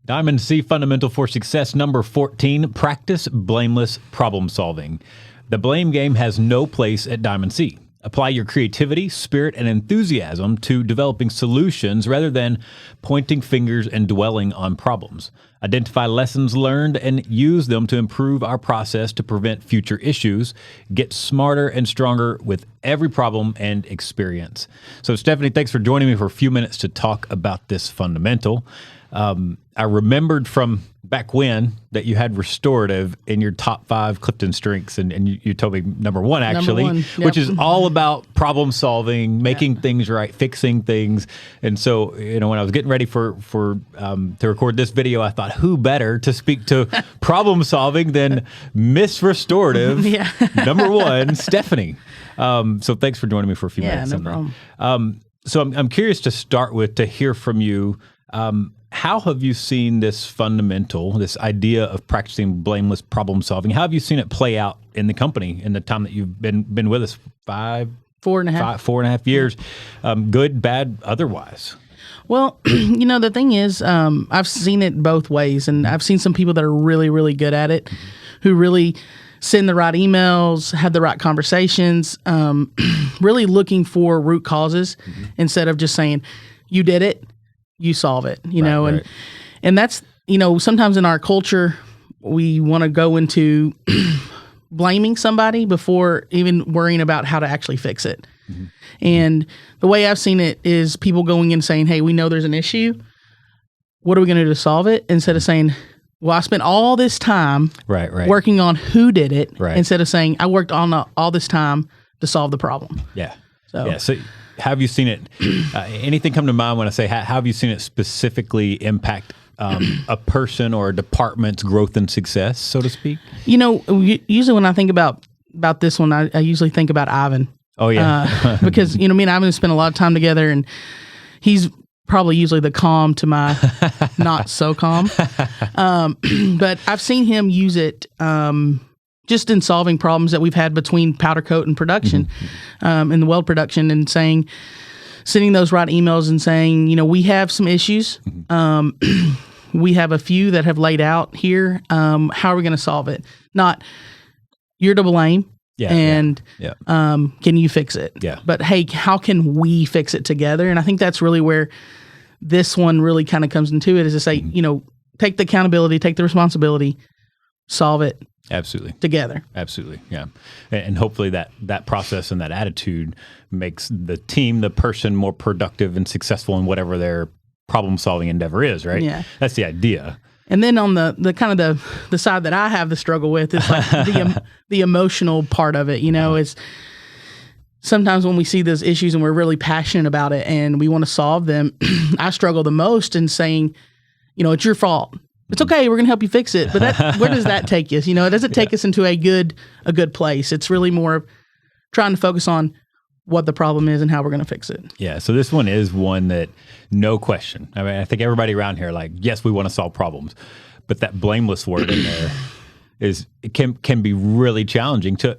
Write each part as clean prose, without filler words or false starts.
Diamond C Fundamental for Success number 14, practice blameless problem solving. The blame game has no place at Diamond C. Apply your creativity, spirit, and enthusiasm to developing solutions rather than pointing fingers and dwelling on problems. Identify lessons learned and use them to improve our process to prevent future issues. Get smarter and stronger with every problem and experience. So, Stephanie, thanks for joining me for a few minutes to talk about this fundamental. I remembered from back when that you had restorative in your top 5 Clifton strengths, and you told me number 1 actually, Number 1, yep. which is all about problem solving, making things right, fixing things. And so, when I was getting ready for to record this video, I thought, who better to speak to problem solving than Miss Restorative, number 1, Stephanie. So thanks for joining me for a few minutes. No problem. So I'm curious to start with, to hear from you. How have you seen this fundamental, this idea of practicing blameless problem solving? How have you seen it play out in the company in the time that you've been with us? 4.5 years. Good, bad, otherwise. Well, the thing is, I've seen it both ways, and I've seen some people that are really, really good at it, who really send the right emails, have the right conversations, really looking for root causes instead of just saying, you did it, you solve it, know, and that's, sometimes in our culture, we want to go into blaming somebody before even worrying about how to actually fix it. And the way I've seen it is people going in saying, hey, we know there's an issue. What are we going to do to solve it? Instead of saying, well, I spent all this time working on who did it, instead of saying, I worked on all this time to solve the problem. So have you seen it, anything come to mind when I say, how have you seen it specifically impact a person or a department's growth and success, so to speak? Usually when I think about this one, I usually think about Ivan. Oh, yeah. Because, me and Ivan have spent a lot of time together, and he's probably usually the calm to my not so calm. But I've seen him use it just in solving problems that we've had between powder coat and production, in the weld production, and sending those right emails and saying, we have some issues. We have a few that have laid out here. How are we going to solve it? Not, you're to blame. Can you fix it? But hey, how can we fix it together? And I think that's really where this one really kind of comes into it, is to say, take the accountability, take the responsibility, solve it. Absolutely. Together. Absolutely. Yeah. And hopefully that process and that attitude makes the team, the person, more productive and successful in whatever their problem solving endeavor is, right? Yeah. That's the idea. And then on the kind of the side that I have the struggle with is like the emotional part of it, is sometimes when we see those issues and we're really passionate about it and we want to solve them, I struggle the most in saying, it's your fault. It's okay. We're going to help you fix it. But where does that take us? It doesn't take us into a good place. It's really more trying to focus on what the problem is and how we're going to fix it. Yeah. So this one is one that, no question. I mean, I think everybody around here, like, yes, we want to solve problems, but that blameless word in there can be really challenging to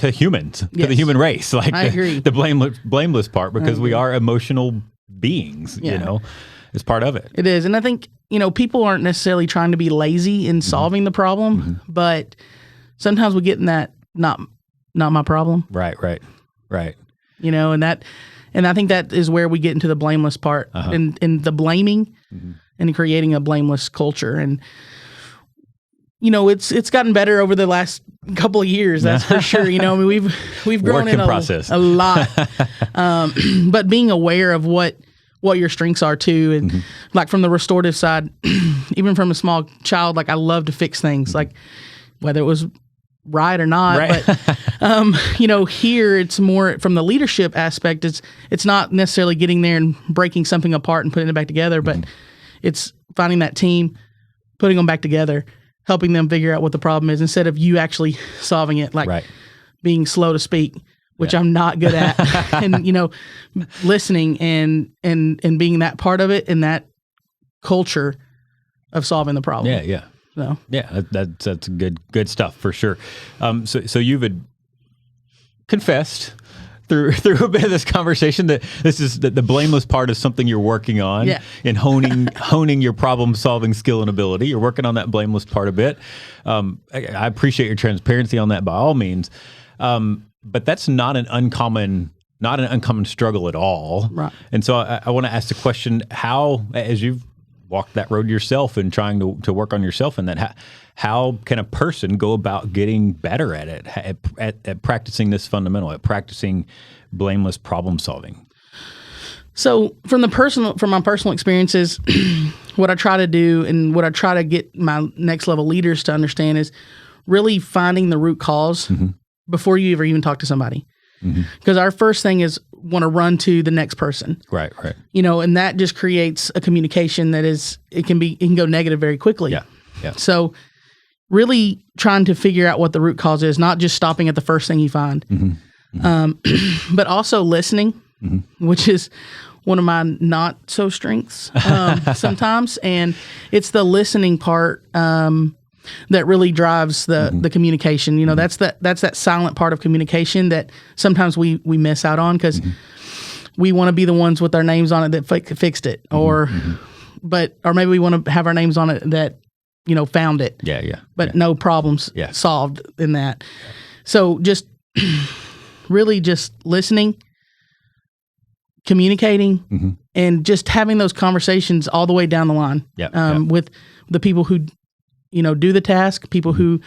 humans, to the human race. Like, I agree. The blameless part, because we are emotional beings, is part of it. It is. And I think, people aren't necessarily trying to be lazy in solving the problem, but sometimes we get in that, not my problem. Right. And I think that is where we get into the blameless part, and the blaming and creating a blameless culture. And, it's gotten better over the last couple of years. That's for sure. We've grown in a lot, but being aware of what your strengths are too. And like from the restorative side, even from a small child, like I love to fix things, like whether it was right or not. But, here it's more from the leadership aspect. It's not necessarily getting there and breaking something apart and putting it back together, but it's finding that team, putting them back together, helping them figure out what the problem is instead of you actually solving it, like being slow to speak, which I'm not good at, and, listening and being that part of it and that culture of solving the problem. Yeah. So. Yeah, that's good stuff for sure. So you've confessed through a bit of this conversation that this is the blameless part is something you're working on in honing your problem solving skill and ability. You're working on that blameless part a bit. I appreciate your transparency on that by all means. But that's not an uncommon struggle at all. Right. And so I want to ask the question, how, as you've walked that road yourself and trying to work on yourself in that, how can a person go about getting better at it, at practicing this fundamental, at practicing blameless problem solving? So from my personal experiences, what I try to do and what I try to get my next level leaders to understand is really finding the root cause before you ever even talk to somebody. Because our first thing is want to run to the next person. Right. And that just creates a communication that it can go negative very quickly. Yeah. So really trying to figure out what the root cause is, not just stopping at the first thing you find, but also listening, which is one of my not so strengths sometimes. And it's the listening part that really drives the communication. That's that silent part of communication that sometimes we miss out on because we want to be the ones with our names on it that fixed it, or maybe we want to have our names on it that found it. But no problems solved in that. So just really just listening, communicating, and just having those conversations all the way down the line with the people who do the task, people who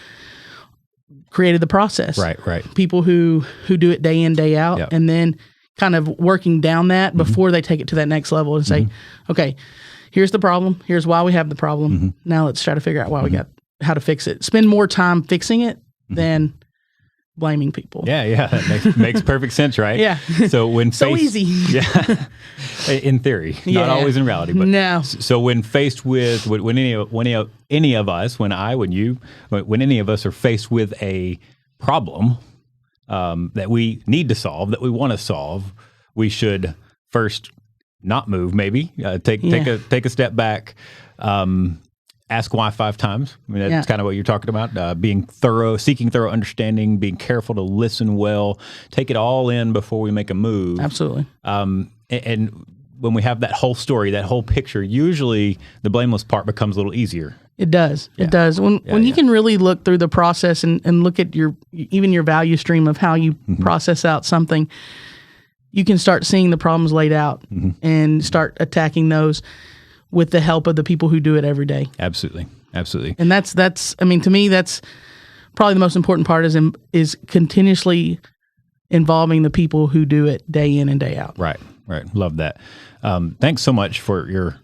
created the process, right, people who do it day in, day out, and then kind of working down that before they take it to that next level and say, okay, here's the problem. Here's why we have the problem. Now let's try to figure out why we got how to fix it. Spend more time fixing it than blaming people. Yeah. That makes perfect sense, right? Yeah. So when easy. Yeah. In theory, not always in reality, but no. So when faced with when any of us, when any of us are faced with a problem that we need to solve, that we want to solve, we should first not move. Maybe take a step back. Ask why 5 times. I mean, that's kind of what you're talking about. Being thorough, seeking thorough understanding, being careful to listen well, take it all in before we make a move. Absolutely. And when we have that whole story, that whole picture, usually the blameless part becomes a little easier. It does. Yeah. It does. When you can really look through the process and look at your value stream of how you process out something, you can start seeing the problems laid out and start attacking those with the help of the people who do it every day. Absolutely. And that's I mean, to me, that's probably the most important part is continuously involving the people who do it day in and day out. Right. Love that. Thanks so much for your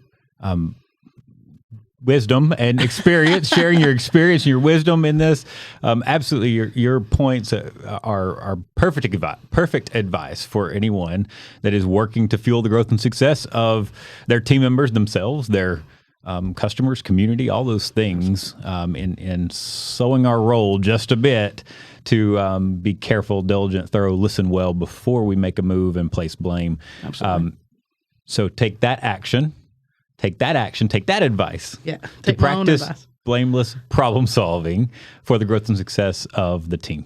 wisdom and experience, sharing your experience and your wisdom in this. Absolutely, your points are perfect advice for anyone that is working to fuel the growth and success of their team members themselves, their customers, community, all those things, in sowing our role just a bit to be careful, diligent, thorough, listen well before we make a move and place blame. Absolutely. So take that action. Take that advice to practice blameless problem solving for the growth and success of the team.